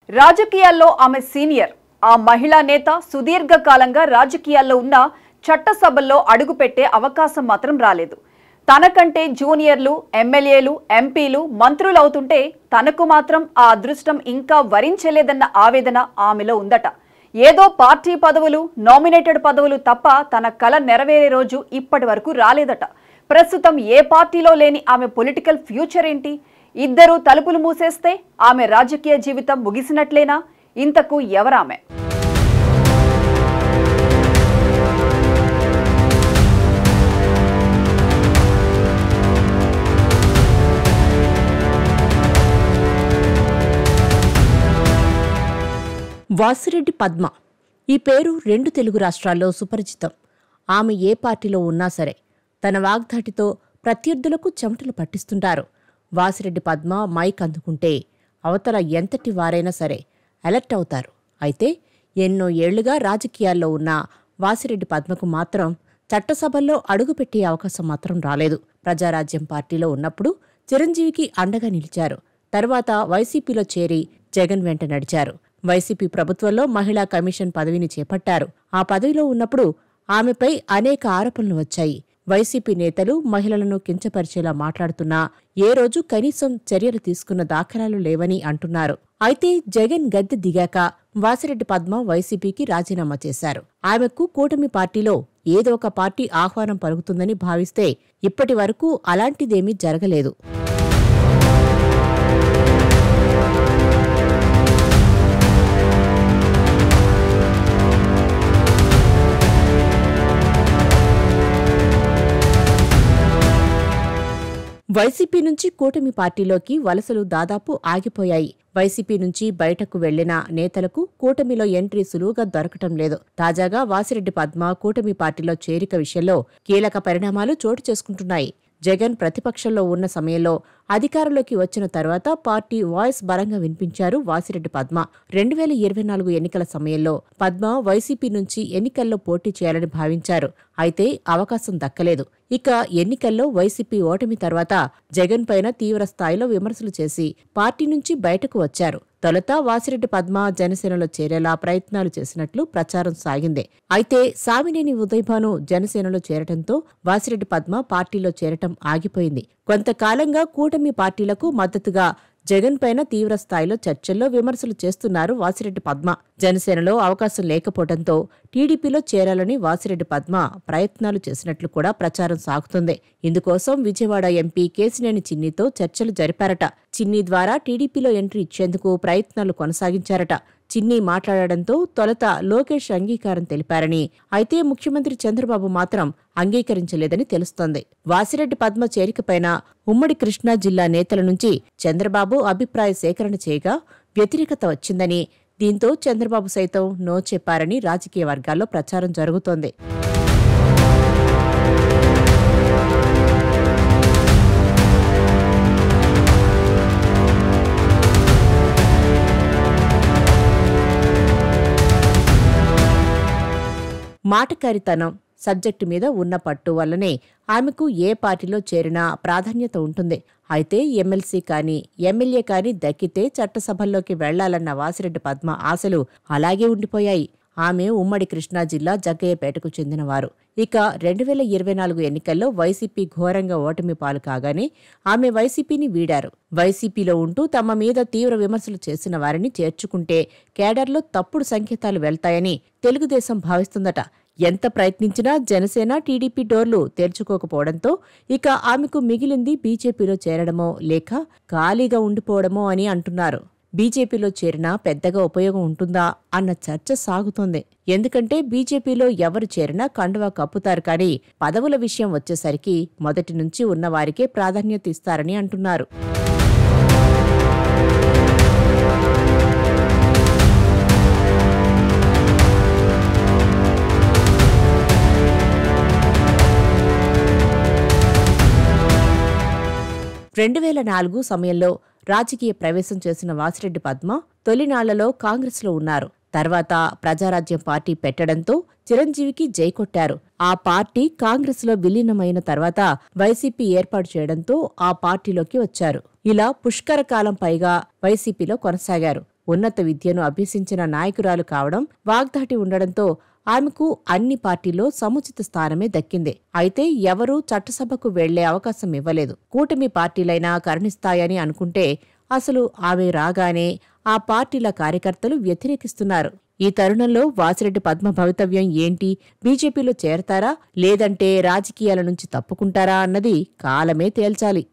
రాజకీయాల్లో ఆమె సీనియర్. ఆ మహిళా నేత సుదీర్ఘకాలంగా రాజకీయాల్లో ఉన్న చట్టసభల్లో అడుగుపెట్టే అవకాశం మాత్రం రాలేదు. తనకంటే జూనియర్లు ఎమ్మెల్యేలు ఎంపీలు మంత్రులు అవుతుంటే తనకు మాత్రం ఆ అదృష్టం ఇంకా వరించలేదన్న ఆవేదన ఆమెలో ఉందట. ఏదో పార్టీ పదవులు, నామినేటెడ్ పదవులు తప్ప తన కల నెరవేరే రోజు ఇప్పటి వరకు రాలేదట. ప్రస్తుతం ఏ పార్టీలో లేని ఆమె పొలిటికల్ ఫ్యూచర్ ఏంటి? ఇద్దరు తలుపులు మూసేస్తే ఆమె రాజకీయ జీవితం ముగిసినట్లేనా? ఇంతకు ఎవరామె? వాసిరెడ్డి పద్మ. ఈ పేరు 2 తెలుగు రాష్ట్రాల్లో సుపరిచితం. ఆమె ఏ పార్టీలో ఉన్నా సరే తన వాగ్దాటితో ప్రత్యర్థులకు చెమటలు పట్టిస్తుంటారు. వాసిరెడ్డి పద్మ మైక్ అందుకుంటే అవతల ఎంతటి వారైనా సరే అలర్ట్ అవుతారు. అయితే ఎన్నో ఏళ్లుగా రాజకీయాల్లో ఉన్న వాసిరెడ్డి పద్మకు మాత్రం చట్టసభల్లో అడుగుపెట్టే అవకాశం మాత్రం రాలేదు. ప్రజారాజ్యం పార్టీలో ఉన్నప్పుడు చిరంజీవికి అండగా నిలిచారు. తర్వాత వైసీపీలో చేరి జగన్ వెంట నడిచారు. వైసీపీ ప్రభుత్వంలో మహిళా కమిషన్ పదవిని చేపట్టారు. ఆ పదవిలో ఉన్నప్పుడు ఆమెపై అనేక ఆరోపణలు వచ్చాయి. వైసీపీ నేతలు మహిళలను కించపరిచేలా మాట్లాడుతున్నా ఏ రోజు కనీసం చర్యలు తీసుకున్న దాఖలాలు లేవని అంటున్నారు. అయితే జగన్ గద్దె దిగాక వాసిరెడ్డి పద్మ వైసీపీకి రాజీనామా చేశారు. ఆమెకు కూటమి పార్టీలో ఏదో ఒక పార్టీ ఆహ్వానం పలుకుతుందని భావిస్తే ఇప్పటి వరకు అలాంటిదేమీ జరగలేదు. వైసీపీ నుంచి కూటమి పార్టీలోకి వలసలు దాదాపు ఆగిపోయాయి. వైసీపీ నుంచి బయటకు వెళ్లిన నేతలకు కూటమిలో ఎంట్రీ సులువుగా దొరకటం లేదు. తాజాగా వాసిరెడ్డి పద్మ కూటమి పార్టీలో చేరిక విషయంలో కీలక పరిణామాలు చోటు చేసుకుంటున్నాయి. జగన్ ప్రతిపక్షంలో ఉన్న సమయంలో అధికారంలోకి వచ్చిన తర్వాత పార్టీ వాయిస్ బలంగా వినిపించారు వాసిరెడ్డి పద్మ. 2024 ఎన్నికల సమయంలో పద్మ వైసీపీ నుంచి ఎన్నికల్లో పోటీ చేయాలని భావించారు. అయితే అవకాశం దక్కలేదు. ఇక ఎన్నికల్లో వైసీపీ ఓటమి తర్వాత జగన్ పైన తీవ్ర స్థాయిలో విమర్శలు చేసి పార్టీ నుంచి బయటకు వచ్చారు. తొలుత వాసిరెడ్డి పద్మ జనసేనలో చేరేలా ప్రయత్నాలు చేసినట్లు ప్రచారం సాగింది. అయితే సామినేని ఉదయభాను జనసేనలో చేరటంతో వాసిరెడ్డి పద్మ పార్టీలో చేరటం ఆగిపోయింది. కొంతకాలంగా కూటమి పార్టీలకు మద్దతుగా జగన్ పైన తీవ్ర స్థాయిలో చర్చల్లో విమర్శలు చేస్తున్నారు వాసిరెడ్డి పద్మ. జనసేనలో అవకాశం లేకపోవడంతో టీడీపీలో చేరాలని వాసిరెడ్డి పద్మ ప్రయత్నాలు చేసినట్లు కూడా ప్రచారం సాగుతుంది. ఇందుకోసం విజయవాడ ఎంపీ కేశినేని చిన్నితో చర్చలు జరిపారట. చిన్ని ద్వారా టీడీపీలో ఎంట్రీ ఇచ్చేందుకు ప్రయత్నాలు కొనసాగించారట. చిన్ని మాట్లాడడంతో తొలుత లోకేష్ అంగీకారం తెలిపారని, అయితే ముఖ్యమంత్రి చంద్రబాబు మాత్రం అంగీకరించలేదని తెలుస్తోంది. వాసిరెడ్డి పద్మ చేరికపైన ఉమ్మడి కృష్ణా జిల్లా నేతల నుంచి చంద్రబాబు అభిప్రాయ సేకరణ చేయగా వ్యతిరేకత వచ్చిందని, దీంతో చంద్రబాబు సైతం నో చెప్పారని రాజకీయ వర్గాల్లో ప్రచారం జరుగుతోంది. మాటకారితనం, సబ్జెక్టు మీద ఉన్న పట్టు వల్లనే ఆమెకు ఏ పార్టీలో చేరినా ప్రాధాన్యత ఉంటుంది. అయితే ఎమ్మెల్సీ కానీ ఎమ్మెల్యే కానీ దక్కితే చట్టసభల్లోకి వెళ్లాలన్న వాసిరెడ్డి పద్మ ఆశలు అలాగే ఉండిపోయాయి. ఆమె ఉమ్మడి కృష్ణా జిల్లా జగ్గయ్యపేటకు చెందినవారు. ఇక 2024 ఎన్నికల్లో వైసీపీ ఘోరంగా ఓటమి పాలు కాగానే ఆమె వైసీపీని వీడారు. వైసీపీలో ఉంటూ తమ మీద తీవ్ర విమర్శలు చేసిన వారిని చేర్చుకుంటే కేడర్లో తప్పుడు సంకేతాలు వెళ్తాయని తెలుగుదేశం భావిస్తుందట. ఎంత ప్రయత్నించినా జనసేన టీడీపీ డోర్లు తెరుచుకోకపోవడంతో ఇక ఆమెకు మిగిలింది బీజేపీలో చేరడమో లేక ఖాళీగా ఉండిపోవడమో అని అంటున్నారు. బీజేపీలో చేరినా పెద్దగా ఉపయోగం ఉంటుందా అన్న చర్చ సాగుతోంది. ఎందుకంటే బీజేపీలో ఎవరు చేరినా కండువా కప్పుతారు కానీ పదవుల విషయం వచ్చేసరికి మొదటి నుంచి ఉన్నవారికే ప్రాధాన్యత ఇస్తారని అంటున్నారు. సమయంలో రాజకీయ ప్రవేశం చేసిన వాసిరెడ్డి పద్మ తొలినాళ్లలో కాంగ్రెస్లో ఉన్నారు. తర్వాత ప్రజారాజ్యం పార్టీ పెట్టడంతో చిరంజీవికి జైకొట్టారు. ఆ పార్టీ కాంగ్రెస్లో విలీనమైన తర్వాత వైసీపీ ఏర్పాటు చేయడంతో ఆ పార్టీలోకి వచ్చారు. ఇలా పుష్కర కాలం పైగా వైసీపీలో కొనసాగారు. ఉన్నత విద్యను అభ్యసించిన నాయకురాలు కావడం, వాగ్దాటి ఉండడంతో ఆమెకు అన్ని పార్టీల్లో సముచిత స్థానమే దక్కింది. అయితే ఎవరూ చట్టసభకు వెళ్లే అవకాశం ఇవ్వలేదు. కూటమి పార్టీలైనా కరుణిస్తాయని అనుకుంటే అసలు ఆమె రాగానే ఆ పార్టీల కార్యకర్తలు వ్యతిరేకిస్తున్నారు. ఈ తరుణంలో వాసిరెడ్డి పద్మ భవితవ్యం ఏంటి? బీజేపీలో చేరతారా లేదంటే రాజకీయాల నుంచి తప్పుకుంటారా అన్నది కాలమే తేల్చాలి.